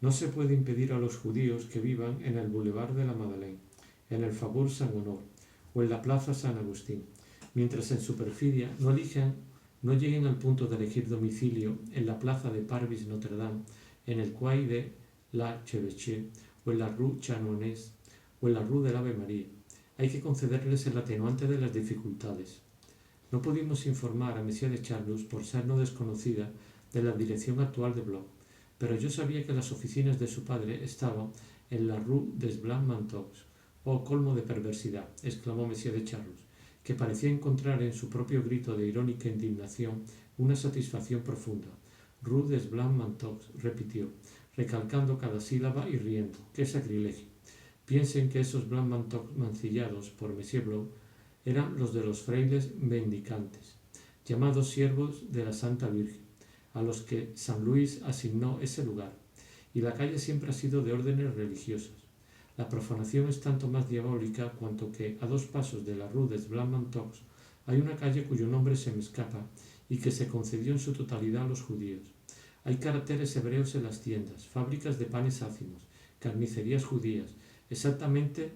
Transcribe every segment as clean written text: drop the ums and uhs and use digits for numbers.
No se puede impedir a los judíos que vivan en el Boulevard de la Madeleine, en el Faubourg Saint-Honor o en la Plaza San Agustín, mientras en su perfidia no lleguen al punto de elegir domicilio en la Plaza de Parvis Notre-Dame, en el Quai de l'Archevêché o en la Rue Chanonès o en la Rue del Ave María. Hay que concederles el atenuante de las dificultades. No pudimos informar a Monsieur de Charlus, por ser no desconocida, de la dirección actual de Bloch, pero yo sabía que las oficinas de su padre estaban en la Rue des Blancs-Manteaux. «Oh, colmo de perversidad», exclamó Monsieur de Charlus, que parecía encontrar en su propio grito de irónica indignación una satisfacción profunda. «Rue des Blancs-Manteaux», repitió, recalcando cada sílaba y riendo. «¡Qué sacrilegio!». Piensen que esos Blancs-Manteaux mancillados por Monsieur Bloch eran los de los frailes mendicantes, llamados siervos de la Santa Virgen, a los que San Luis asignó ese lugar, y la calle siempre ha sido de órdenes religiosas. La profanación es tanto más diabólica cuanto que, a 2 pasos de la Rue des Blancs-Manteaux, hay una calle cuyo nombre se me escapa y que se concedió en su totalidad a los judíos. Hay caracteres hebreos en las tiendas, fábricas de panes ácimos, carnicerías judías, exactamente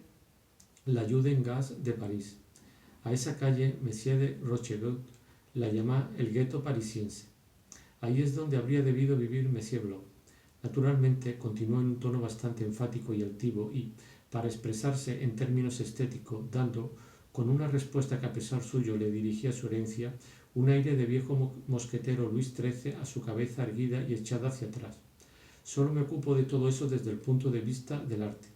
la Judengasse de París. A esa calle Monsieur de Rochegude la llama el gueto parisiense. Ahí es donde habría debido vivir Monsieur Bloch. Naturalmente, continuó en un tono bastante enfático y altivo y, para expresarse en términos estéticos, dando, con una respuesta que a pesar suyo le dirigía su herencia, un aire de viejo mosquetero Luis XIII a su cabeza erguida y echada hacia atrás. Solo me ocupo de todo eso desde el punto de vista del arte.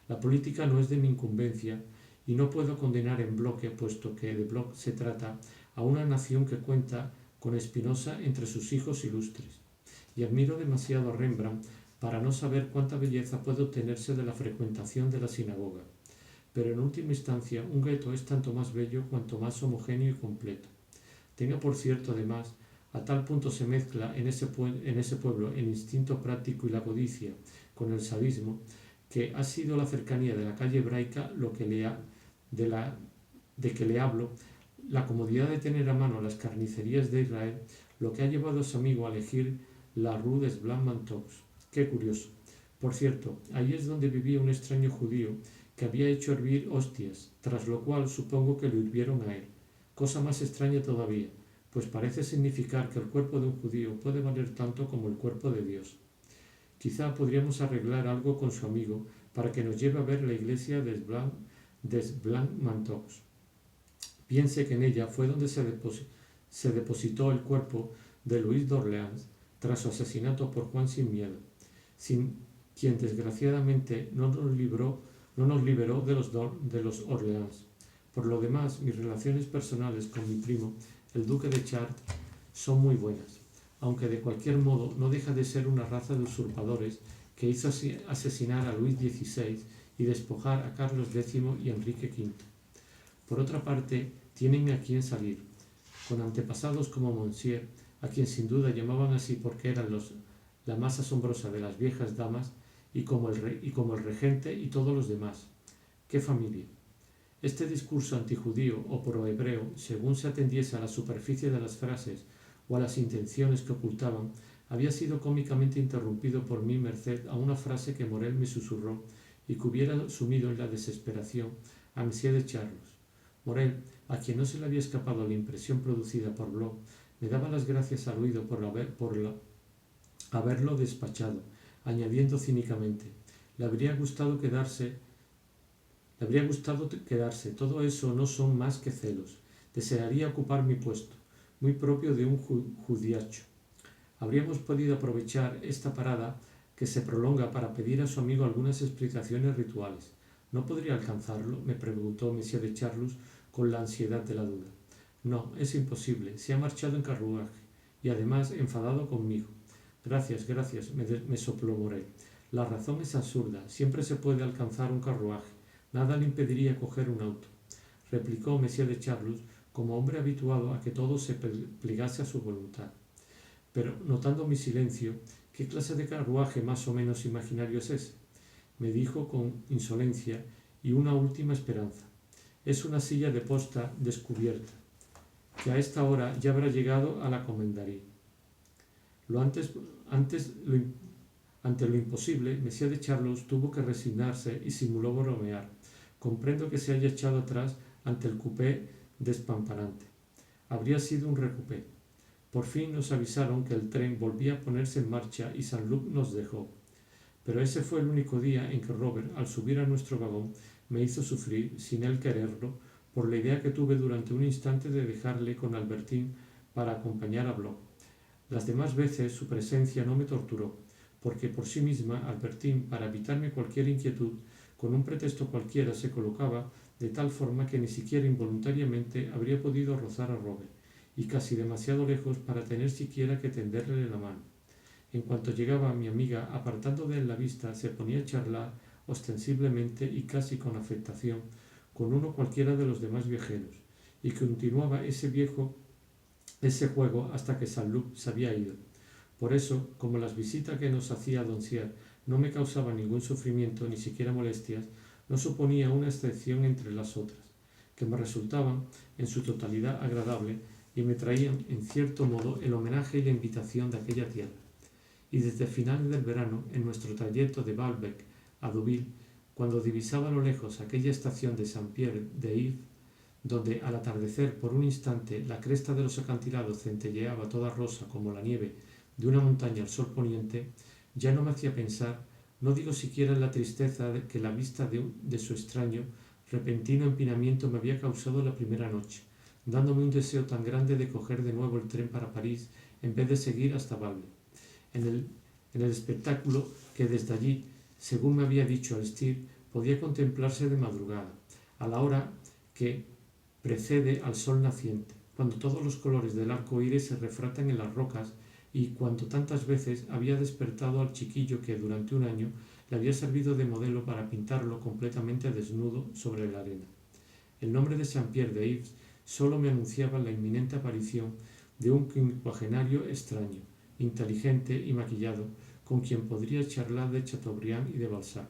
La política no es de mi incumbencia y no puedo condenar en bloque, puesto que de Bloch se trata, a una nación que cuenta con Spinoza entre sus hijos ilustres. Y admiro demasiado a Rembrandt para no saber cuánta belleza puede obtenerse de la frecuentación de la sinagoga. Pero en última instancia, un gueto es tanto más bello cuanto más homogéneo y completo. Tenga por cierto, además, a tal punto se mezcla en ese pueblo el instinto práctico y la codicia con el sadismo, que ha sido la cercanía de la calle hebraica lo que de que le hablo, la comodidad de tener a mano las carnicerías de Israel, lo que ha llevado a su amigo a elegir la Rue des Blancs-Manteaux. ¡Qué curioso! Por cierto, ahí es donde vivía un extraño judío que había hecho hervir hostias, tras lo cual supongo que lo hirvieron a él. Cosa más extraña todavía, pues parece significar que el cuerpo de un judío puede valer tanto como el cuerpo de Dios. Quizá podríamos arreglar algo con su amigo para que nos lleve a ver la iglesia des Blancs-Manteaux. Piense que en ella fue donde se depositó el cuerpo de Luis d'Orléans tras su asesinato por Juan sin Miedo, quien desgraciadamente no nos liberó de los Orleans. Por lo demás, mis relaciones personales con mi primo, el duque de Chartres, son muy buenas, aunque de cualquier modo no deja de ser una raza de usurpadores que hizo asesinar a Luis XVI y despojar a Carlos X y Enrique V. Por otra parte, tienen a quien salir, con antepasados como Monsieur, a quien sin duda llamaban así porque eran la más asombrosa de las viejas damas, y como el regente y todos los demás. ¡Qué familia! Este discurso antijudío o prohebreo, según se atendiese a la superficie de las frases o a las intenciones que ocultaban, había sido cómicamente interrumpido por mi merced a una frase que Morel me susurró y que hubiera sumido en la desesperación a Monsieur de Charlus. Morel, a quien no se le había escapado la impresión producida por Bloch, me daba las gracias al oído por haberlo despachado, añadiendo cínicamente: le habría gustado quedarse, todo eso no son más que celos. Desearía ocupar mi puesto, muy propio de un judiacho. Habríamos podido aprovechar esta parada que se prolonga para pedir a su amigo algunas explicaciones rituales. ¿No podría alcanzarlo?, me preguntó Monsieur de Charlus con la ansiedad de la duda. No, es imposible. Se ha marchado en carruaje y además enfadado conmigo. Gracias, me sopló Morel. La razón es absurda. Siempre se puede alcanzar un carruaje. Nada le impediría coger un auto, replicó Monsieur de Charlus, como hombre habituado a que todo se plegase a su voluntad. Pero, notando mi silencio, ¿qué clase de carruaje más o menos imaginario es ese?, me dijo con insolencia y una última esperanza. Es una silla de posta descubierta, que a esta hora ya habrá llegado a la comendaría. Ante lo imposible, Monsieur de Charlus tuvo que resignarse y simuló bromear. Comprendo que se haya echado atrás ante el cupé despampanante. Habría sido un recupé. Por fin nos avisaron que el tren volvía a ponerse en marcha y Saint-Loup nos dejó. Pero ese fue el único día en que Robert, al subir a nuestro vagón, me hizo sufrir, sin él quererlo, por la idea que tuve durante un instante de dejarle con Albertine para acompañar a Bloch. Las demás veces su presencia no me torturó, porque por sí misma Albertine, para evitarme cualquier inquietud, con un pretexto cualquiera se colocaba de tal forma que ni siquiera involuntariamente habría podido rozar a Robert, y casi demasiado lejos para tener siquiera que tenderle la mano. En cuanto llegaba mi amiga, apartando de él la vista, se ponía a charlar ostensiblemente y casi con afectación con uno cualquiera de los demás viajeros, y continuaba ese juego hasta que Saint-Loup se había ido. Por eso, como las visitas que nos hacía Doncier no me causaban ningún sufrimiento, ni siquiera molestias, no suponía una excepción entre las otras, que me resultaban en su totalidad agradable y me traían, en cierto modo, el homenaje y la invitación de aquella tierra. Y desde finales del verano, en nuestro trayecto de Baalbec a Deauville, cuando divisaba a lo lejos aquella estación de Saint-Pierre-d'If, donde al atardecer por un instante la cresta de los acantilados centelleaba toda rosa como la nieve de una montaña al sol poniente, ya no me hacía pensar, no digo siquiera en la tristeza que la vista de su extraño, repentino empinamiento me había causado la primera noche, dándome un deseo tan grande de coger de nuevo el tren para París en vez de seguir hasta Baalbec. En el espectáculo que desde allí, según me había dicho Aristide, podía contemplarse de madrugada, a la hora que precede al sol naciente, cuando todos los colores del arco iris se refractan en las rocas y cuando tantas veces había despertado al chiquillo que durante un año le había servido de modelo para pintarlo completamente desnudo sobre la arena. El nombre de Saint-Pierre-d'If solo me anunciaba la inminente aparición de un quincuagenario extraño, inteligente y maquillado, con quien podría charlar de Chateaubriand y de Balzac.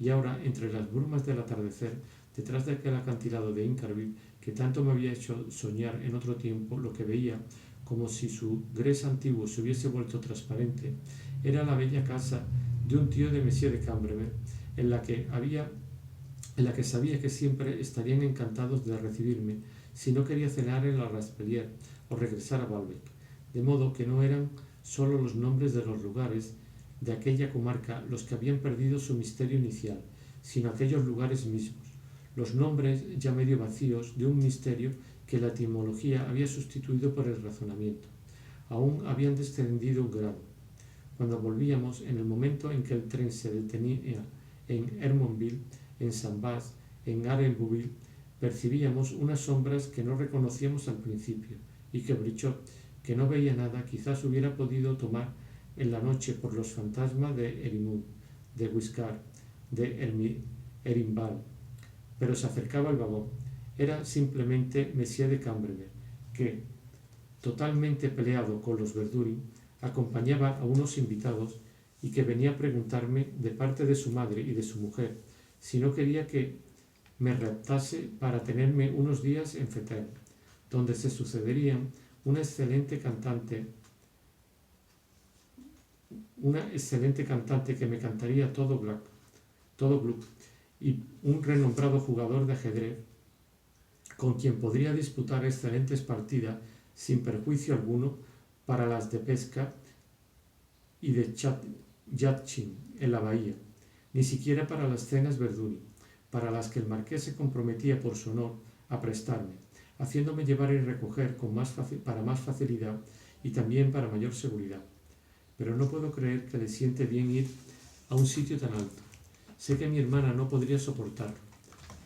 Y ahora, entre las brumas del atardecer, detrás de aquel acantilado de Incarville, que tanto me había hecho soñar en otro tiempo, lo que veía, como si su gres antiguo se hubiese vuelto transparente, era la bella casa de un tío de Monsieur de Cambremer, en la que sabía que siempre estarían encantados de recibirme si no quería cenar en la Raspelière o regresar a Baalbec, de modo que no eran solo los nombres de los lugares de aquella comarca los que habían perdido su misterio inicial, sino aquellos lugares mismos, los nombres ya medio vacíos de un misterio que la etimología había sustituido por el razonamiento. Aún habían descendido un grado. Cuando volvíamos, en el momento en que el tren se detenía en Hermonville, en Saint-Bas, en Arenbouville, percibíamos unas sombras que no reconocíamos al principio y que Brichot, que no veía nada, quizás hubiera podido tomar en la noche por los fantasmas de Erimund, de Guiscard, de Erimbal. Pero se acercaba el vagón. Era simplemente Monsieur de Cambremer, que, totalmente peleado con los Verdurin, acompañaba a unos invitados y que venía a preguntarme de parte de su madre y de su mujer si no quería que me raptase para tenerme unos días en Fetaine, donde se sucederían una excelente cantante que me cantaría todo Gluck, y un renombrado jugador de ajedrez con quien podría disputar excelentes partidas sin perjuicio alguno para las de pesca y de yachting en la bahía, ni siquiera para las cenas Verduni, para las que el marqués se comprometía por su honor a prestarme, haciéndome llevar y recoger para más facilidad y también para mayor seguridad. Pero no puedo creer que le siente bien ir a un sitio tan alto. Sé que mi hermana no podría soportarlo.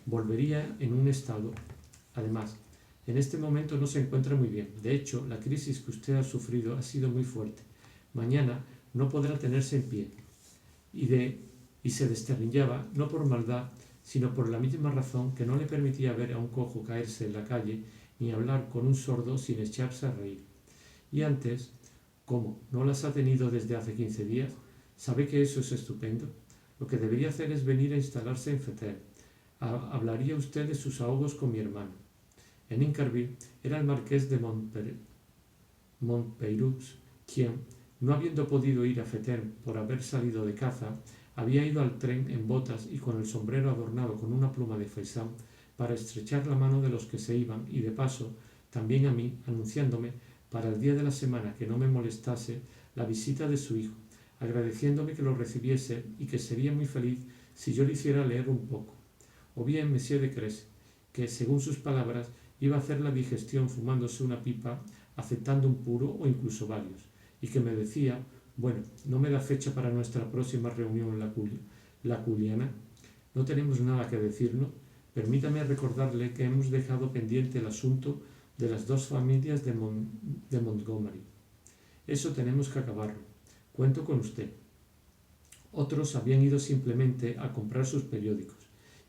Volvería en un estado. Además, en este momento no se encuentra muy bien. De hecho, la crisis que usted ha sufrido ha sido muy fuerte. Mañana no podrá tenerse en pie. Y se desternillaba, no por maldad, sino por la misma razón que no le permitía ver a un cojo caerse en la calle ni hablar con un sordo sin echarse a reír. Y antes, ¿cómo? ¿No las ha tenido desde hace 15 días? ¿Sabe que eso es estupendo? Lo que debería hacer es venir a instalarse en Fetaine. Hablaría usted de sus ahogos con mi hermano. En Incarville era el marqués de Montpeyroux quien, No habiendo podido ir a Fetén por haber salido de caza, había ido al tren en botas y con el sombrero adornado con una pluma de faisán para estrechar la mano de los que se iban y de paso también a mí, anunciándome para el día de la semana que no me molestase la visita de su hijo, agradeciéndome que lo recibiese y que sería muy feliz si yo le hiciera leer un poco. O bien Monsieur de Cresse, que según sus palabras iba a hacer la digestión fumándose una pipa, aceptando un puro o incluso varios, y que me decía, bueno, no me da fecha para nuestra próxima reunión en la Culiana, no tenemos nada que decirnos. Permítame recordarle que hemos dejado pendiente el asunto de las dos familias de Montgomery. Eso tenemos que acabarlo. Cuento con usted. Otros habían ido simplemente a comprar sus periódicos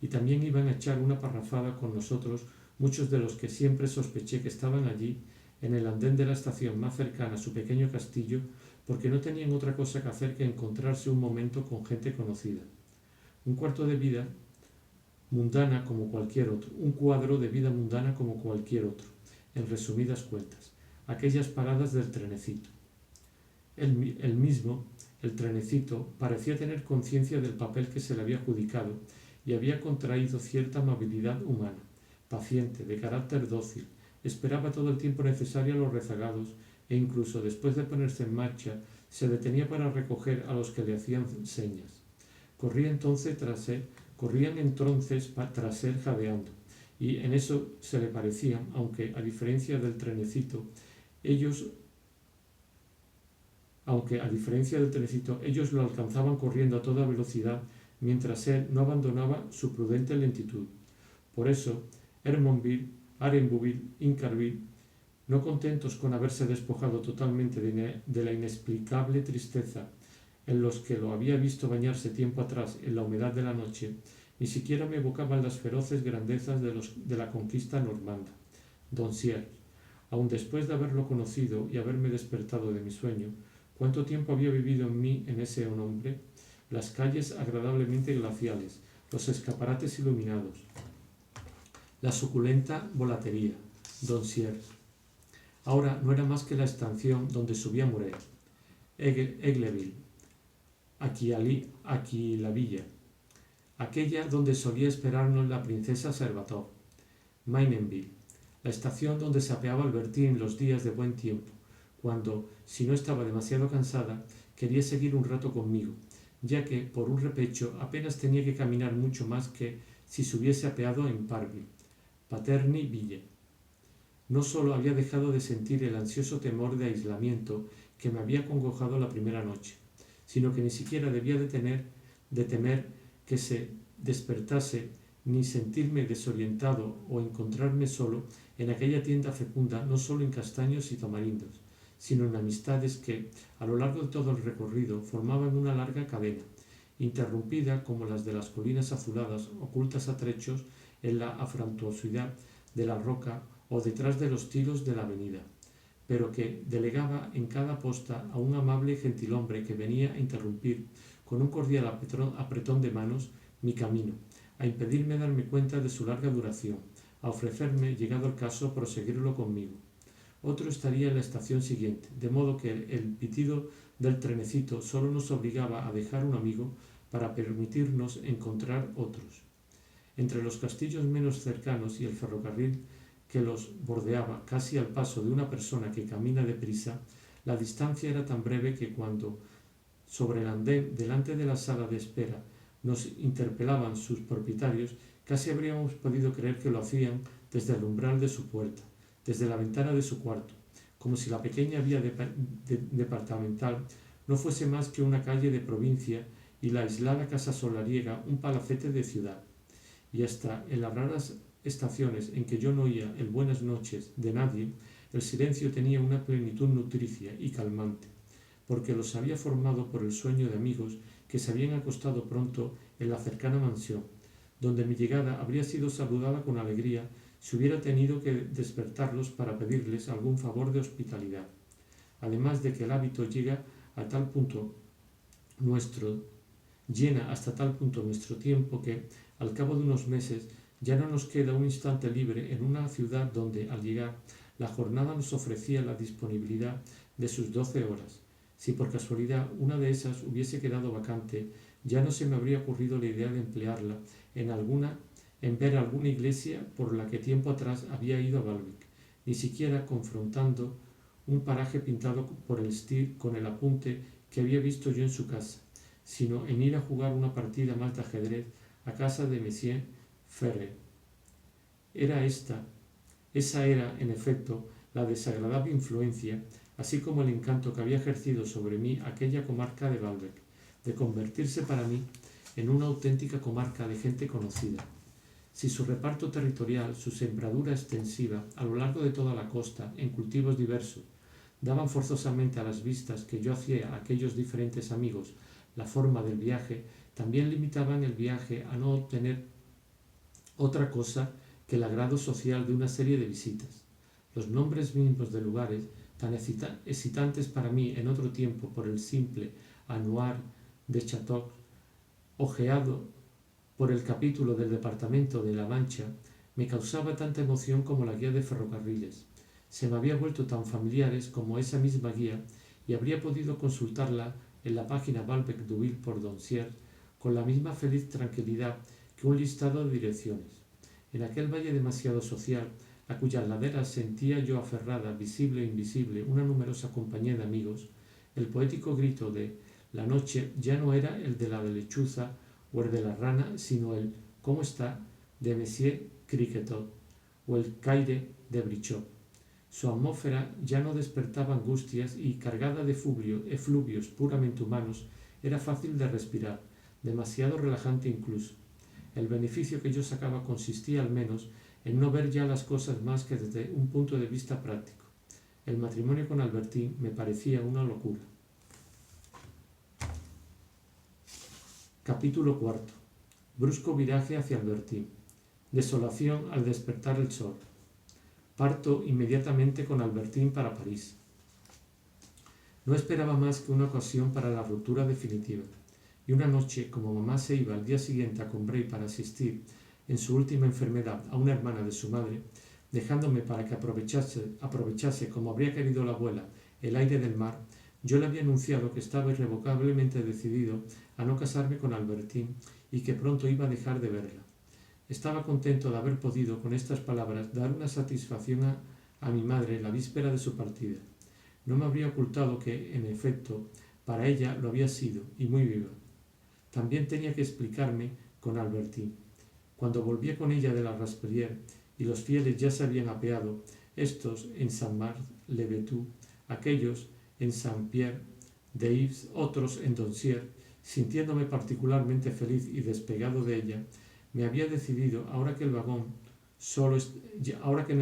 y también iban a echar una parrafada con nosotros, muchos de los que siempre sospeché que estaban allí en el andén de la estación más cercana a su pequeño castillo porque no tenían otra cosa que hacer que encontrarse un momento con gente conocida. Un cuarto de vida mundana como cualquier otro, un cuadro de vida mundana como cualquier otro, en resumidas cuentas, aquellas paradas del trenecito. El mismo, el trenecito, parecía tener conciencia del papel que se le había adjudicado y había contraído cierta amabilidad humana, paciente, de carácter dócil, esperaba todo el tiempo necesario a los rezagados e incluso después de ponerse en marcha se detenía para recoger a los que le hacían señas. Corrían entonces tras él jadeando, y en eso se le parecían, aunque a diferencia del trenecito, ellos lo alcanzaban corriendo a toda velocidad, mientras él no abandonaba su prudente lentitud. Por eso, Hermonville, Arenbouville, Incarville, no contentos con haberse despojado totalmente de la inexplicable tristeza en los que lo había visto bañarse tiempo atrás en la humedad de la noche, ni siquiera me evocaban las feroces grandezas de la conquista normanda. Doncières, aun después de haberlo conocido y haberme despertado de mi sueño, ¿cuánto tiempo había vivido en mí en ese hombre? Las calles agradablemente glaciales, los escaparates iluminados, la suculenta volatería, Doncières. Ahora no era más que la estación donde subía Muret, Aigleville, aquí la villa, aquella donde solía esperarnos la princesa Salvatore, Mayneville, la estación donde se apeaba Albertine los días de buen tiempo, cuando, si no estaba demasiado cansada, quería seguir un rato conmigo, ya que, por un repecho, apenas tenía que caminar mucho más que si se hubiese apeado en Parville, Paterny Ville. No solo había dejado de sentir el ansioso temor de aislamiento que me había congojado la primera noche, sino que ni siquiera debía de temer que se despertase, ni sentirme desorientado o encontrarme solo en aquella tienda fecunda no solo en castaños y tamarindos, sino en amistades que, a lo largo de todo el recorrido, formaban una larga cadena, interrumpida como las de las colinas azuladas ocultas a trechos en la afrantuosidad de la roca o detrás de los tiros de la avenida, pero que delegaba en cada posta a un amable gentilhombre que venía a interrumpir, con un cordial apretón de manos, mi camino, a impedirme darme cuenta de su larga duración, a ofrecerme, llegado el caso, proseguirlo conmigo. Otro estaría en la estación siguiente, de modo que el pitido del trenecito solo nos obligaba a dejar un amigo para permitirnos encontrar otros. Entre los castillos menos cercanos y el ferrocarril que los bordeaba casi al paso de una persona que camina deprisa, la distancia era tan breve que cuando, sobre el andén, delante de la sala de espera, nos interpelaban sus propietarios, casi habríamos podido creer que lo hacían desde el umbral de su puerta, desde la ventana de su cuarto, como si la pequeña vía departamental no fuese más que una calle de provincia y la aislada casa solariega un palacete de ciudad. Y hasta en las raras estaciones en que yo no oía el buenas noches de nadie, el silencio tenía una plenitud nutricia y calmante, porque los había formado por el sueño de amigos que se habían acostado pronto en la cercana mansión, donde mi llegada habría sido saludada con alegría si hubiera tenido que despertarlos para pedirles algún favor de hospitalidad. Además de que el hábito llena hasta tal punto nuestro tiempo que, al cabo de unos meses, ya no nos queda un instante libre en una ciudad donde, al llegar, la jornada nos ofrecía la disponibilidad de sus 12 horas, Si por casualidad una de esas hubiese quedado vacante, ya no se me habría ocurrido la idea de emplearla en ver alguna iglesia por la que tiempo atrás había ido a Baalbek, ni siquiera confrontando un paraje pintado por el Stier con el apunte que había visto yo en su casa, sino en ir a jugar una partida más de ajedrez a casa de Monsieur Ferrer. Esa era, en efecto, la desagradable influencia, así como el encanto que había ejercido sobre mí aquella comarca de Baalbek, de convertirse para mí en una auténtica comarca de gente conocida. Si su reparto territorial, su sembradura extensiva a lo largo de toda la costa, en cultivos diversos, daban forzosamente a las vistas que yo hacía a aquellos diferentes amigos la forma del viaje, también limitaban el viaje a no obtener otra cosa que el agrado social de una serie de visitas. Los nombres mismos de lugares, tan excitantes para mí en otro tiempo por el simple anuar de Chateau, ojeado por el capítulo del departamento de La Mancha, me causaba tanta emoción como la guía de ferrocarriles. Se me había vuelto tan familiares como esa misma guía y habría podido consultarla en la página Baalbek-Deauville por Doncier con la misma feliz tranquilidad que un listado de direcciones. En aquel valle demasiado social, a cuyas laderas sentía yo aferrada, visible e invisible, una numerosa compañía de amigos, el poético grito de la noche ya no era el de la lechuza o el de la rana, sino el «¿Cómo está?» de Monsieur Criquetot o el «Caire» de Brichot. Su atmósfera ya no despertaba angustias y, cargada de efluvios puramente humanos, era fácil de respirar, demasiado relajante incluso. El beneficio que yo sacaba consistía al menos en no ver ya las cosas más que desde un punto de vista práctico. El matrimonio con Albertine me parecía una locura. Capítulo 4. Brusco viraje hacia Albertine. Desolación al despertar el sol. Parto inmediatamente con Albertine para París. No esperaba más que una ocasión para la ruptura definitiva. Y una noche, como mamá se iba al día siguiente a Combray para asistir en su última enfermedad a una hermana de su madre, dejándome para que aprovechase como habría querido la abuela el aire del mar, yo le había anunciado que estaba irrevocablemente decidido a no casarme con Albertine y que pronto iba a dejar de verla. Estaba contento de haber podido con estas palabras dar una satisfacción a mi madre la víspera de su partida. No me habría ocultado que, en efecto, para ella lo había sido, y muy viva. También tenía que explicarme con Albertine. Cuando volvía con ella de la Raspaillere y los fieles ya se habían apeado, estos en Saint-Marc-le-Betu, aquellos en Saint-Pierre-d'Yves, otros en Doncier, sintiéndome particularmente feliz y despegado de ella, me había decidido, ahora que en el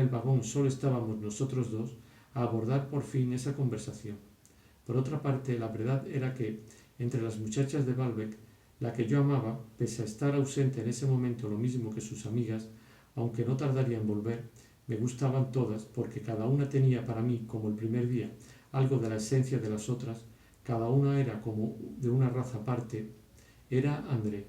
vagón solo estábamos nosotros dos, a abordar por fin esa conversación. Por otra parte, la verdad era que, entre las muchachas de Baalbek, la que yo amaba, pese a estar ausente en ese momento lo mismo que sus amigas, aunque no tardaría en volver, me gustaban todas porque cada una tenía para mí, como el primer día, algo de la esencia de las otras, cada una era como de una raza aparte, era André.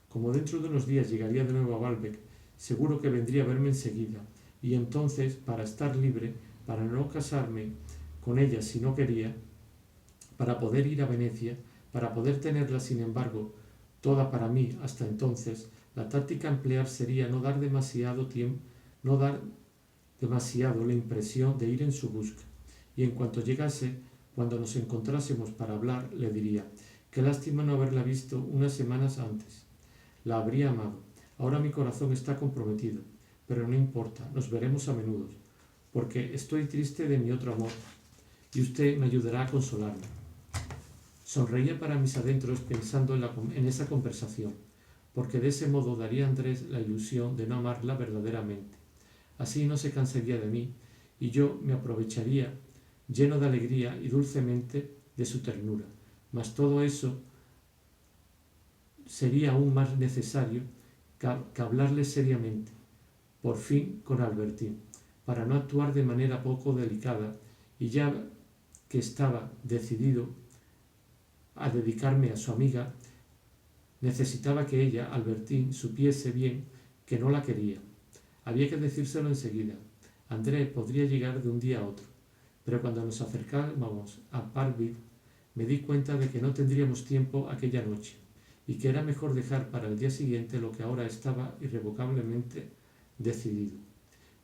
Como dentro de unos días llegaría de nuevo a Baalbek, seguro que vendría a verme enseguida, y entonces, para estar libre, para no casarme con ella si no quería, para poder ir a Venecia, para poder tenerla, sin embargo, toda para mí hasta entonces, la táctica a emplear sería no dar demasiado la impresión de ir en su busca. Y en cuanto llegase, cuando nos encontrásemos para hablar, le diría: «Qué lástima no haberla visto unas semanas antes. La habría amado. Ahora mi corazón está comprometido, pero no importa, nos veremos a menudo, porque estoy triste de mi otro amor, y usted me ayudará a consolarme». Sonreía para mis adentros pensando en esa conversación, porque de ese modo daría a Andrés la ilusión de no amarla verdaderamente. Así no se cansaría de mí, y yo me aprovecharía, lleno de alegría y dulcemente, de su ternura. Mas todo eso sería aún más necesario que hablarle seriamente, por fin con Albertine, para no actuar de manera poco delicada, y ya que estaba decidido a dedicarme a su amiga, necesitaba que ella, Albertine, supiese bien que no la quería. Había que decírselo enseguida. André podría llegar de un día a otro, pero cuando nos acercábamos a Parvis, me di cuenta de que no tendríamos tiempo aquella noche y que era mejor dejar para el día siguiente lo que ahora estaba irrevocablemente decidido.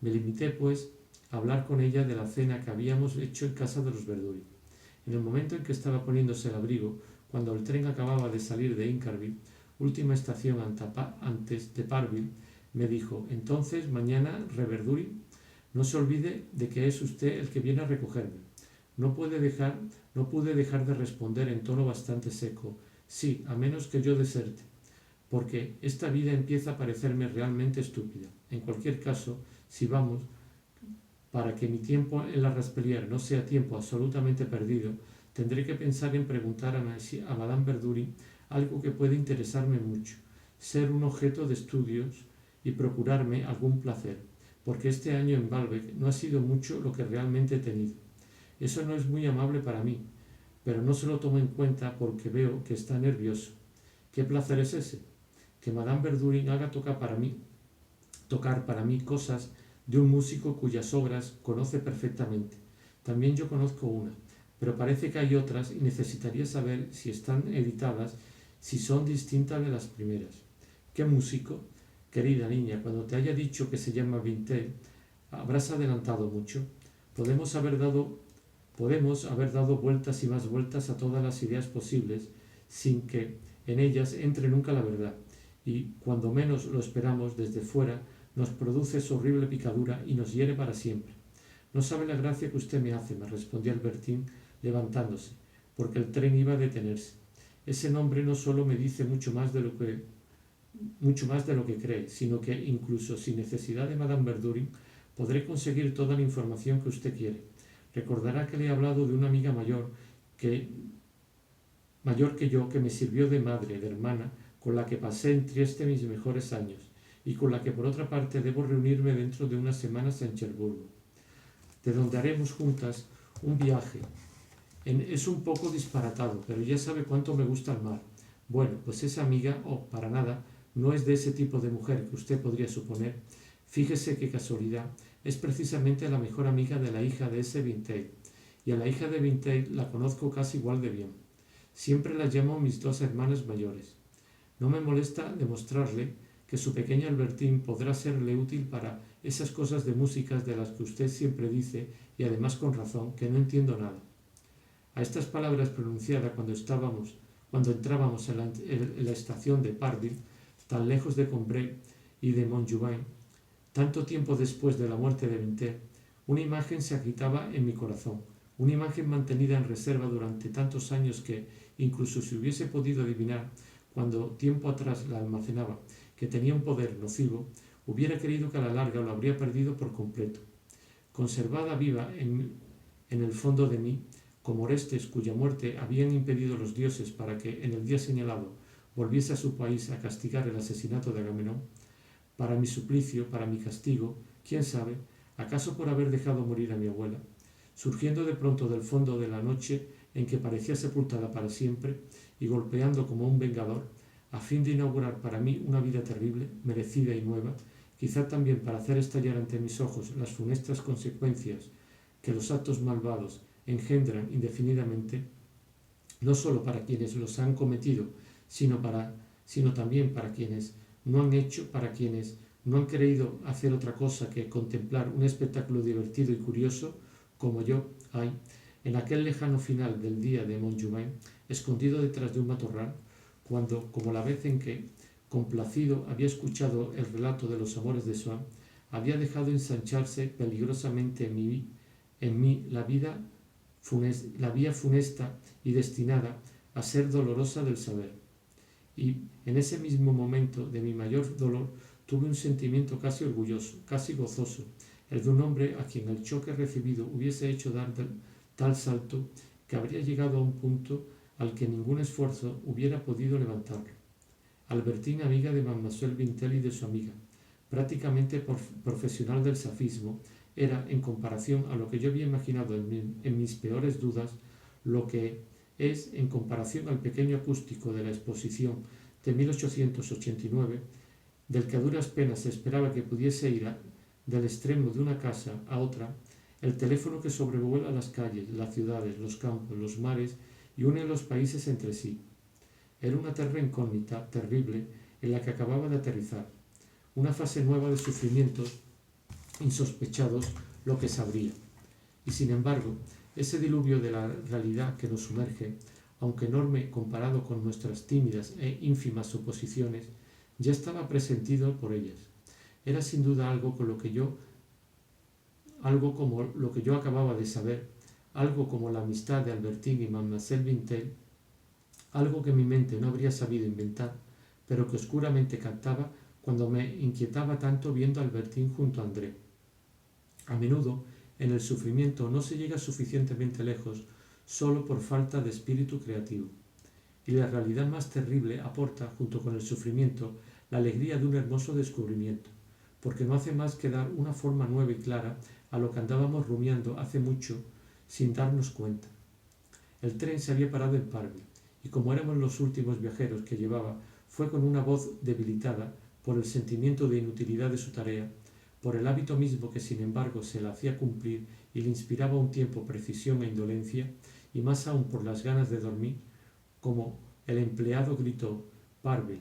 Me limité, pues, a hablar con ella de la cena que habíamos hecho en casa de los Verduri. En el momento en que estaba poniéndose el abrigo, cuando el tren acababa de salir de Incarville, última estación antes de Parville, me dijo: entonces, mañana, Reverduri, no se olvide de que es usted el que viene a recogerme. No pude dejar de responder en tono bastante seco: sí, a menos que yo deserte, porque esta vida empieza a parecerme realmente estúpida. En cualquier caso, si vamos, para que mi tiempo en la Raspellière no sea tiempo absolutamente perdido, tendré que pensar en preguntar a Madame Verduri algo que puede interesarme mucho, ser un objeto de estudios y procurarme algún placer, porque este año en Balbec no ha sido mucho lo que realmente he tenido. Eso no es muy amable para mí, pero no se lo tomo en cuenta porque veo que está nervioso. ¿Qué placer es ese? Que Madame Verduri haga tocar para mí cosas de un músico cuyas obras conoce perfectamente. También yo conozco una, pero parece que hay otras y necesitaría saber si están editadas, si son distintas de las primeras. ¿Qué músico? Querida niña, cuando te haya dicho que se llama Vintel, habrás adelantado mucho. Podemos haber dado vueltas y más vueltas a todas las ideas posibles sin que en ellas entre nunca la verdad, y cuando menos lo esperamos, desde fuera nos produce su horrible picadura y nos hiere para siempre. No sabe la gracia que usted me hace, me respondió Albertín levantándose, porque el tren iba a detenerse. Ese nombre no solo me dice mucho más de lo que cree, sino que incluso sin necesidad de Madame Verduri podré conseguir toda la información que usted quiere. Recordará que le he hablado de una amiga mayor que yo, que me sirvió de madre, de hermana, con la que pasé en Trieste mis mejores años, y con la que por otra parte debo reunirme dentro de unas semanas en Cherburgo, de donde haremos juntas un viaje. Es un poco disparatado, pero ya sabe cuánto me gusta el mar. Bueno, pues esa amiga, para nada, no es de ese tipo de mujer que usted podría suponer. Fíjese qué casualidad, es precisamente la mejor amiga de la hija de ese Vintel, y a la hija de Vintel la conozco casi igual de bien. Siempre las llamo mis dos hermanas mayores. No me molesta demostrarle que su pequeña Albertín podrá serle útil para esas cosas de músicas de las que usted siempre dice, y además con razón, que no entiendo nada. A estas palabras pronunciadas cuando entrábamos en la estación de Parville, tan lejos de Combray y de Montjubain, tanto tiempo después de la muerte de Vintel, una imagen se agitaba en mi corazón, una imagen mantenida en reserva durante tantos años que, incluso si hubiese podido adivinar, cuando tiempo atrás la almacenaba, que tenía un poder nocivo, hubiera creído que a la larga lo habría perdido por completo. Conservada viva en el fondo de mí, como Orestes, cuya muerte habían impedido los dioses para que en el día señalado volviese a su país a castigar el asesinato de Agamenón, para mi suplicio, para mi castigo, quién sabe, acaso por haber dejado morir a mi abuela, surgiendo de pronto del fondo de la noche en que parecía sepultada para siempre y golpeando como un vengador, a fin de inaugurar para mí una vida terrible, merecida y nueva, quizá también para hacer estallar ante mis ojos las funestas consecuencias que los actos malvados engendran indefinidamente, no solo para quienes los han cometido, sino también para quienes no han hecho, para quienes no han querido hacer otra cosa que contemplar un espectáculo divertido y curioso, como yo, en aquel lejano final del día de Montjubain, escondido detrás de un matorral, cuando, como la vez en que, complacido, había escuchado el relato de los amores de Swann, había dejado ensancharse peligrosamente en mí la vía funesta y destinada a ser dolorosa del saber. Y en ese mismo momento de mi mayor dolor tuve un sentimiento casi orgulloso, casi gozoso, el de un hombre a quien el choque recibido hubiese hecho dar tal salto que habría llegado a un punto al que ningún esfuerzo hubiera podido levantarlo. Albertín, amiga de Mademoiselle Vintel y de su amiga, prácticamente profesional del safismo, era, en comparación a lo que yo había imaginado en mis peores dudas, lo que es, en comparación al pequeño acústico de la exposición de 1889, del que a duras penas se esperaba que pudiese ir del extremo de una casa a otra, el teléfono que sobrevuela las calles, las ciudades, los campos, los mares y une los países entre sí. Era una tierra incógnita, terrible, en la que acababa de aterrizar. Una fase nueva de sufrimientos insospechados lo que sabría. Y sin embargo, ese diluvio de la realidad que nos sumerge, aunque enorme comparado con nuestras tímidas e ínfimas suposiciones, ya estaba presentido por ellas. Era sin duda algo como lo que yo acababa de saber, algo como la amistad de Albertine y Mademoiselle Vintel, algo que mi mente no habría sabido inventar, pero que oscuramente captaba cuando me inquietaba tanto viendo a Albertine junto a André. A menudo, en el sufrimiento no se llega suficientemente lejos solo por falta de espíritu creativo. Y la realidad más terrible aporta, junto con el sufrimiento, la alegría de un hermoso descubrimiento, porque no hace más que dar una forma nueva y clara a lo que andábamos rumiando hace mucho sin darnos cuenta. El tren se había parado en Parville, y como éramos los últimos viajeros que llevaba, fue con una voz debilitada por el sentimiento de inutilidad de su tarea, por el hábito mismo que sin embargo se la hacía cumplir y le inspiraba a un tiempo precisión e indolencia, y más aún por las ganas de dormir, como el empleado gritó «Parville».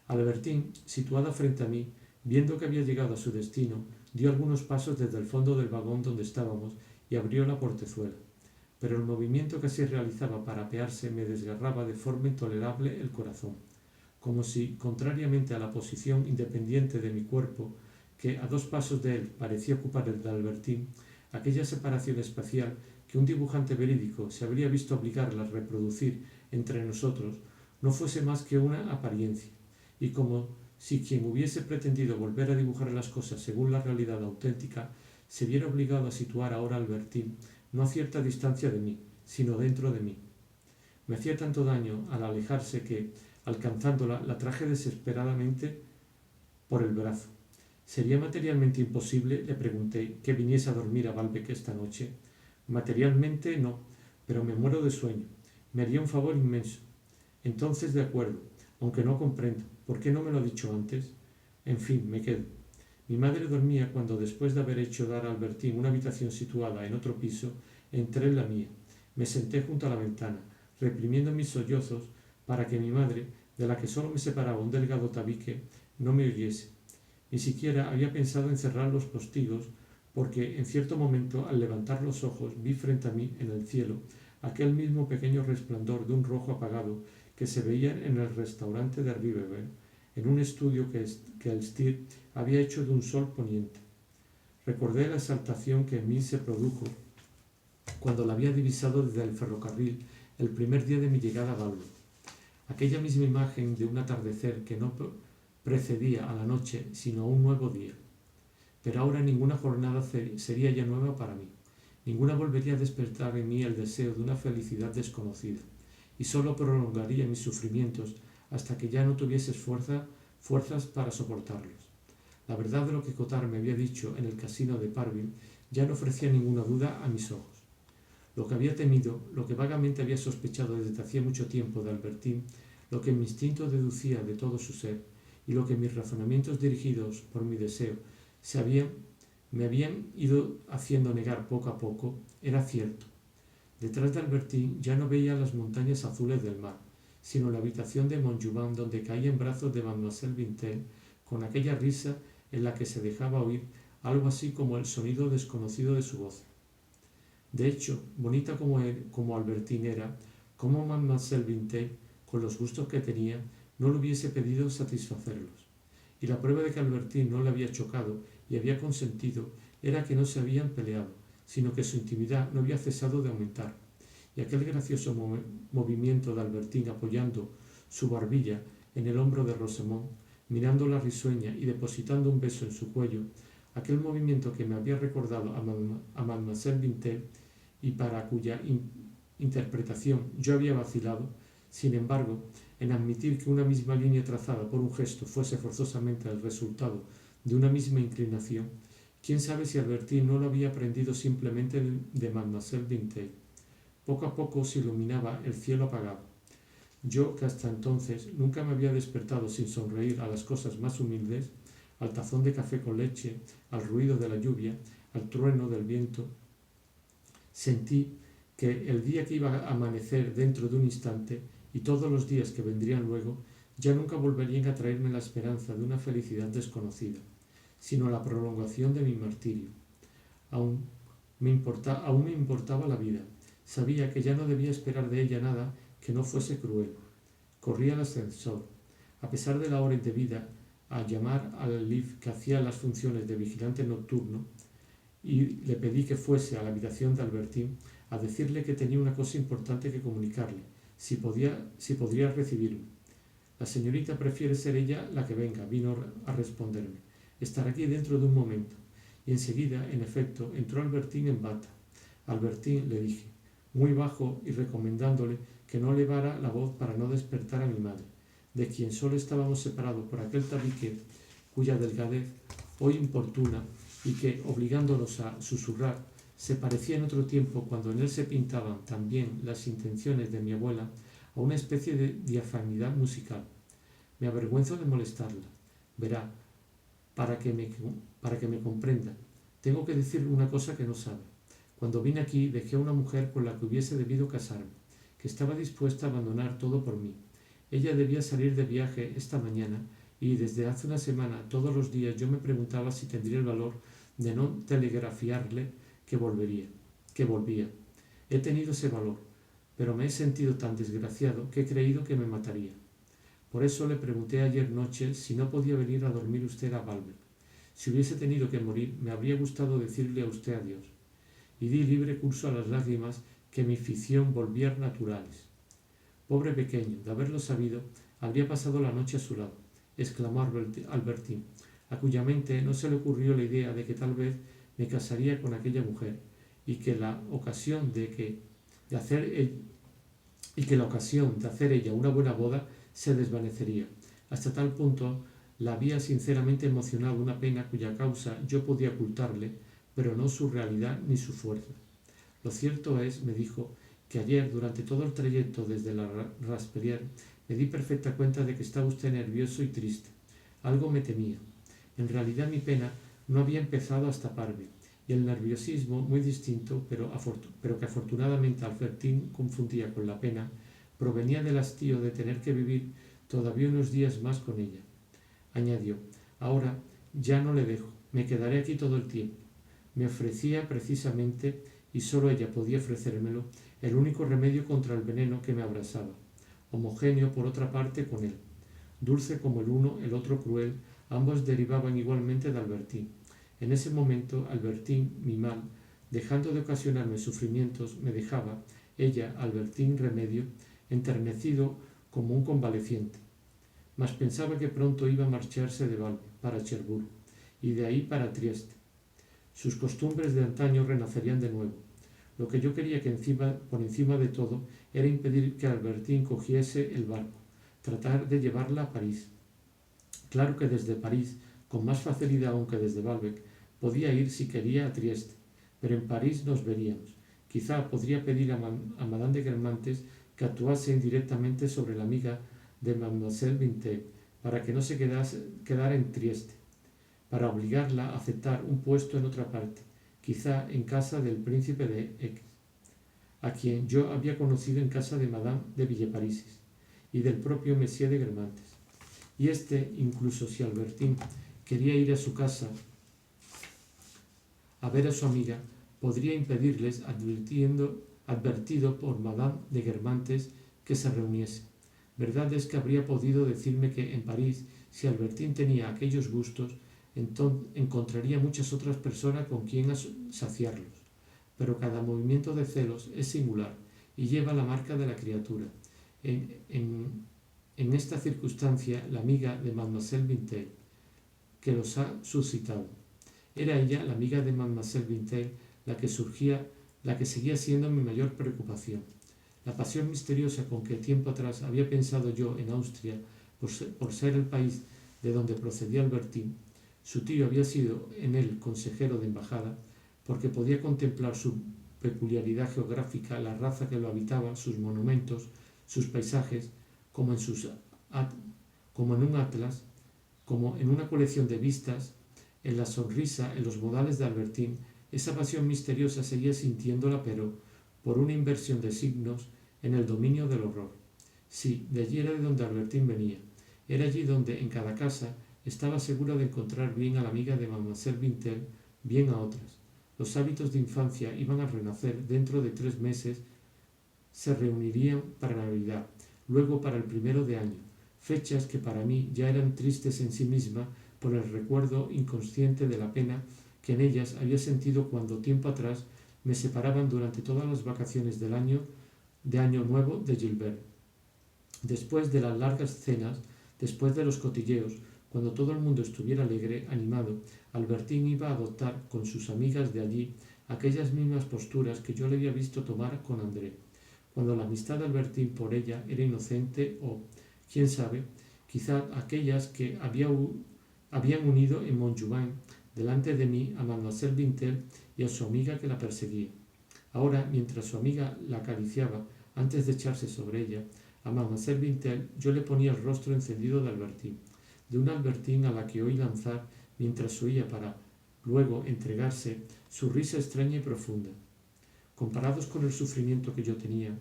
Albertine, situada frente a mí, viendo que había llegado a su destino, dio algunos pasos desde el fondo del vagón donde estábamos y abrió la portezuela. Pero el movimiento que así realizaba para apearse me desgarraba de forma intolerable el corazón, como si, contrariamente a la posición independiente de mi cuerpo, que a 2 pasos de él parecía ocupar el de Albertine, aquella separación espacial que un dibujante verídico se habría visto obligado a reproducir entre nosotros no fuese más que una apariencia, y como si quien hubiese pretendido volver a dibujar las cosas según la realidad auténtica se viera obligado a situar ahora a Albertine no a cierta distancia de mí, sino dentro de mí. Me hacía tanto daño al alejarse que, alcanzándola, la traje desesperadamente por el brazo. ¿Sería materialmente imposible, le pregunté, que viniese a dormir a Balbec esta noche? Materialmente no, pero me muero de sueño. Me haría un favor inmenso. Entonces de acuerdo, aunque no comprendo. ¿Por qué no me lo ha dicho antes? En fin, me quedo. Mi madre dormía cuando, después de haber hecho dar a Albertine una habitación situada en otro piso, entré en la mía. Me senté junto a la ventana, reprimiendo mis sollozos para que mi madre, de la que solo me separaba un delgado tabique, no me oyese. Ni siquiera había pensado en cerrar los postigos, porque en cierto momento, al levantar los ojos, vi frente a mí, en el cielo, aquel mismo pequeño resplandor de un rojo apagado que se veía en el restaurante de Rivebelle, en un estudio que Elstir había hecho de un sol poniente. Recordé la exaltación que en mí se produjo cuando la había divisado desde el ferrocarril el primer día de mi llegada a Balbec. Aquella misma imagen de un atardecer que no precedía a la noche, sino a un nuevo día. Pero ahora ninguna jornada sería ya nueva para mí. Ninguna volvería a despertar en mí el deseo de una felicidad desconocida, y sólo prolongaría mis sufrimientos hasta que ya no tuviese fuerzas para soportarlos. La verdad de lo que Cottard me había dicho en el casino de Parville ya no ofrecía ninguna duda a mis ojos. Lo que había temido, lo que vagamente había sospechado desde hacía mucho tiempo de Albertine, lo que mi instinto deducía de todo su ser, y lo que mis razonamientos dirigidos por mi deseo me habían ido haciendo negar poco a poco, era cierto. Detrás de Albertine ya no veía las montañas azules del mar, sino la habitación de Montjouban donde caía en brazos de Mademoiselle Vintel, con aquella risa en la que se dejaba oír algo así como el sonido desconocido de su voz. De hecho, bonita como Albertine era, como Mademoiselle Vintel, con los gustos que tenía, no le hubiese pedido satisfacerlos. Y la prueba de que Albertine no le había chocado y había consentido era que no se habían peleado, sino que su intimidad no había cesado de aumentar. Y aquel gracioso movimiento de Albertine apoyando su barbilla en el hombro de Rosamond, mirándola risueña y depositando un beso en su cuello, aquel movimiento que me había recordado a Mademoiselle Vintel y para cuya interpretación yo había vacilado, sin embargo, en admitir que una misma línea trazada por un gesto fuese forzosamente el resultado de una misma inclinación, quién sabe si Albertine no lo había aprendido simplemente de Mademoiselle Vintel. Poco a poco se iluminaba el cielo apagado. Yo, que hasta entonces nunca me había despertado sin sonreír a las cosas más humildes, al tazón de café con leche, al ruido de la lluvia, al trueno del viento, sentí que el día que iba a amanecer dentro de un instante y todos los días que vendrían luego ya nunca volverían a traerme la esperanza de una felicidad desconocida, sino la prolongación de mi martirio. Aún me importaba la vida. Sabía que ya no debía esperar de ella nada que no fuese cruel. Corrí al ascensor. A pesar de la hora indebida, a llamar al LIF que hacía las funciones de vigilante nocturno y le pedí que fuese a la habitación de Albertín a decirle que tenía una cosa importante que comunicarle, si podría recibirme. La señorita prefiere ser ella la que venga, vino a responderme. Estará aquí dentro de un momento. Y enseguida, en efecto, entró Albertín en bata. Albertín, le dije, muy bajo y recomendándole que no elevara la voz para no despertar a mi madre, de quien solo estábamos separados por aquel tabique cuya delgadez, hoy importuna, y que, obligándonos a susurrar, se parecía en otro tiempo, cuando en él se pintaban también las intenciones de mi abuela, a una especie de diafanidad musical. Me avergüenzo de molestarla. Verá, para que me comprenda, tengo que decirle una cosa que no sabe. Cuando vine aquí dejé a una mujer con la que hubiese debido casarme, que estaba dispuesta a abandonar todo por mí. Ella debía salir de viaje esta mañana y desde hace una semana todos los días yo me preguntaba si tendría el valor de no telegrafiarle que volvía. He tenido ese valor, pero me he sentido tan desgraciado que he creído que me mataría. Por eso le pregunté ayer noche si no podía venir a dormir usted a Baalbek. Si hubiese tenido que morir, me habría gustado decirle a usted adiós. Y di libre curso a las lágrimas que mi ficción volvía naturales. Pobre pequeño, de haberlo sabido, habría pasado la noche a su lado, exclamó Albertín, a cuya mente no se le ocurrió la idea de que tal vez me casaría con aquella mujer y que la ocasión de hacer ella una buena boda se desvanecería. Hasta tal punto la había sinceramente emocionado una pena cuya causa yo podía ocultarle, pero no su realidad ni su fuerza. Lo cierto es, me dijo, que ayer, durante todo el trayecto desde la Rasperriere, me di perfecta cuenta de que estaba usted nervioso y triste. Algo me temía. En realidad mi pena no había empezado hasta taparme, y el nerviosismo, muy distinto, pero que afortunadamente Albertín confundía con la pena, provenía del hastío de tener que vivir todavía unos días más con ella. Añadió, ahora ya no le dejo, me quedaré aquí todo el tiempo. Me ofrecía precisamente, y sólo ella podía ofrecérmelo, el único remedio contra el veneno que me abrasaba, homogéneo por otra parte con él. Dulce como el uno, el otro cruel, ambos derivaban igualmente de Albertín. En ese momento, Albertín, mi mal, dejando de ocasionarme sufrimientos, me dejaba, ella, Albertín, remedio, enternecido como un convaleciente. Mas pensaba que pronto iba a marcharse de Baalbek para Cherburgo, y de ahí para Trieste. Sus costumbres de antaño renacerían de nuevo. Lo que yo quería por encima de todo era impedir que Albertín cogiese el barco, tratar de llevarla a París. Claro que desde París, con más facilidad aún que desde Baalbek, podía ir si quería a Trieste, pero en París nos veríamos. Quizá podría pedir a Madame de Guermantes que actuase indirectamente sobre la amiga de Mademoiselle Vintel, para que no se quedara en Trieste, para obligarla a aceptar un puesto en otra parte, quizá en casa del príncipe de X, a quien yo había conocido en casa de Madame de Villeparisis y del propio Monsieur de Guermantes. Y incluso si Albertín quería ir a su casa a ver a su amiga, podría impedirles advertido por Madame de Guermantes que se reuniese. Verdad es que habría podido decirme que en París, si Albertín tenía aquellos gustos, encontraría muchas otras personas con quien saciarlos. Pero cada movimiento de celos es singular y lleva la marca de la criatura. En esta circunstancia, la amiga de Mademoiselle Vintel, que los ha suscitado. Era ella, la amiga de Mademoiselle Vintel, la que seguía siendo mi mayor preocupación. La pasión misteriosa con que tiempo atrás había pensado yo en Austria, por ser el país de donde procedía Albertín, su tío había sido en él consejero de embajada, porque podía contemplar su peculiaridad geográfica, la raza que lo habitaba, sus monumentos, sus paisajes, como en un atlas, como en una colección de vistas, en la sonrisa, en los modales de Albertín. Esa pasión misteriosa seguía sintiéndola, pero por una inversión de signos en el dominio del horror. Sí, de allí era de donde Albertine venía. Era allí donde, en cada casa, estaba segura de encontrar bien a la amiga de Mademoiselle Bintel, bien a otras. Los hábitos de infancia iban a renacer dentro de 3 meses, se reunirían para Navidad, luego para el 1 de año, fechas que para mí ya eran tristes en sí misma por el recuerdo inconsciente de la pena que en ellas había sentido cuando tiempo atrás me separaban durante todas las vacaciones del año de Año Nuevo de Gilbert. Después de las largas cenas, después de los cotilleos, cuando todo el mundo estuviera alegre, animado, Albertine iba a adoptar con sus amigas de allí aquellas mismas posturas que yo le había visto tomar con André, cuando la amistad de Albertine por ella era inocente o, quién sabe, quizá aquellas que habían unido en Montjubain delante de mí a Mademoiselle Bintel y a su amiga que la perseguía. Ahora, mientras su amiga la acariciaba antes de echarse sobre ella, a Mademoiselle Bintel yo le ponía el rostro encendido de Albertine, de una Albertine a la que oí lanzar mientras huía para luego entregarse su risa extraña y profunda. Comparados con el sufrimiento que yo tenía,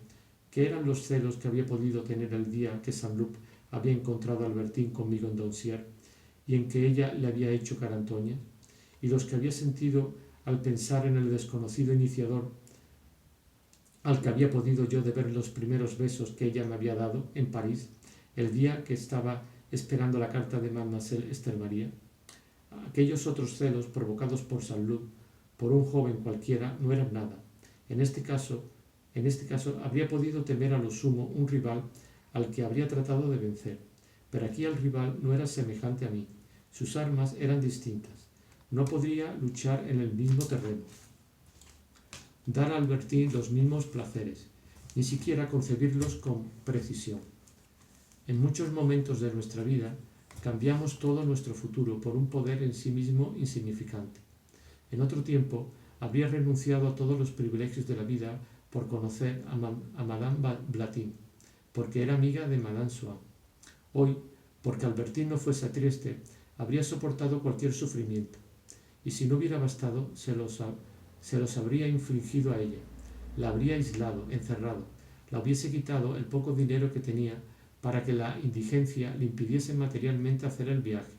¿qué eran los celos que había podido tener el día que Saint-Loup había encontrado a Albertine conmigo en Doncières y en que ella le había hecho carantoña, y los que había sentido al pensar en el desconocido iniciador al que había podido yo deber los primeros besos que ella me había dado en París, el día que estaba esperando la carta de Mademoiselle Esther María? Aquellos otros celos provocados por Saint-Loup, por un joven cualquiera, no eran nada. En este caso, habría podido temer a lo sumo un rival al que habría tratado de vencer. Pero aquí el rival no era semejante a mí. Sus armas eran distintas. No podría luchar en el mismo terreno, dar a Albertine los mismos placeres, ni siquiera concebirlos con precisión. En muchos momentos de nuestra vida cambiamos todo nuestro futuro por un poder en sí mismo insignificante. En otro tiempo habría renunciado a todos los privilegios de la vida por conocer a Madame Blatin, porque era amiga de Madame Swann. Hoy, porque Albertine no fuese a Trieste, habría soportado cualquier sufrimiento, y si no hubiera bastado, se los habría infligido a ella. La habría aislado, encerrado, la hubiese quitado el poco dinero que tenía para que la indigencia le impidiese materialmente hacer el viaje.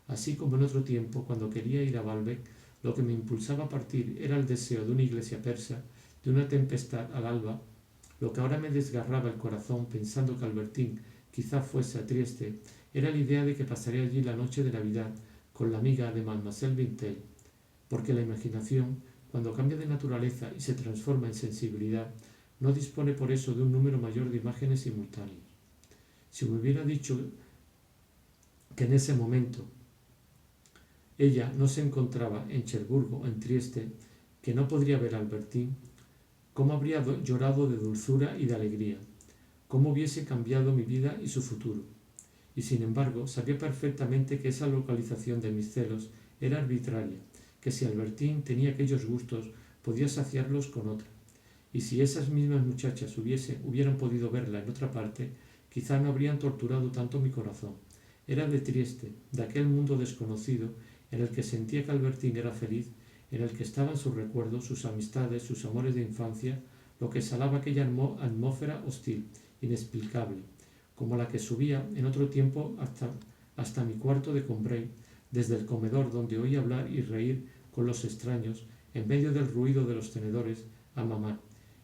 Así como en otro tiempo, cuando quería ir a Baalbek, lo que me impulsaba a partir era el deseo de una iglesia persa, de una tempestad al alba, lo que ahora me desgarraba el corazón pensando que Albertine quizá fuese a Trieste, era la idea de que pasaría allí la noche de Navidad con la amiga de Mademoiselle Bintel, porque la imaginación, cuando cambia de naturaleza y se transforma en sensibilidad, no dispone por eso de un número mayor de imágenes simultáneas. Si me hubiera dicho que en ese momento ella no se encontraba en Cherburgo o en Trieste, que no podría ver a Albertine, cómo habría llorado de dulzura y de alegría, cómo hubiese cambiado mi vida y su futuro. Y sin embargo, sabía perfectamente que esa localización de mis celos era arbitraria, que si Albertine tenía aquellos gustos, podía saciarlos con otra. Y si esas mismas muchachas hubieran podido verla en otra parte, quizá no habrían torturado tanto mi corazón. Era de Trieste, de aquel mundo desconocido en el que sentía que Albertine era feliz, en el que estaban sus recuerdos, sus amistades, sus amores de infancia, lo que salaba aquella atmósfera hostil, inexplicable, como la que subía en otro tiempo hasta mi cuarto de Combray, desde el comedor donde oía hablar y reír con los extraños, en medio del ruido de los tenedores, a mamá,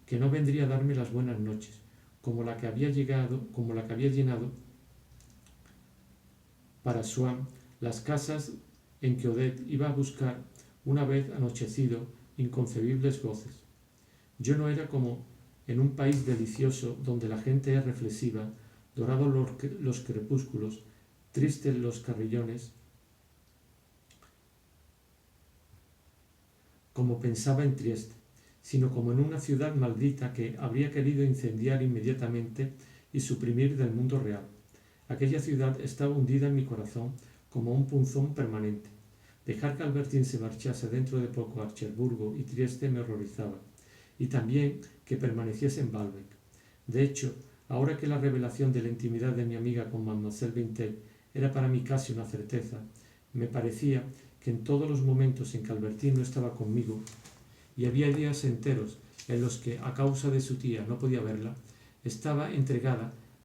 que no vendría a darme las buenas noches, como la que había llenado para Swann las casas en que Odette iba a buscar, una vez anochecido, inconcebibles goces. Yo no era como en un país delicioso donde la gente es reflexiva, dorados los crepúsculos, tristes los carrillones, como pensaba en Trieste, sino como en una ciudad maldita que habría querido incendiar inmediatamente y suprimir del mundo real. Aquella ciudad estaba hundida en mi corazón como un punzón permanente. Dejar que Albertine se marchase dentro de poco a Cherburgo y Trieste me horrorizaba, y también que permaneciese en Baalbek. De hecho, ahora que la revelación de la intimidad de mi amiga con Mademoiselle Bintel era para mí casi una certeza, me parecía que en todos los momentos en que Albertine no estaba conmigo, y había días enteros en los que, a causa de su tía, no podía verla, estaba entregada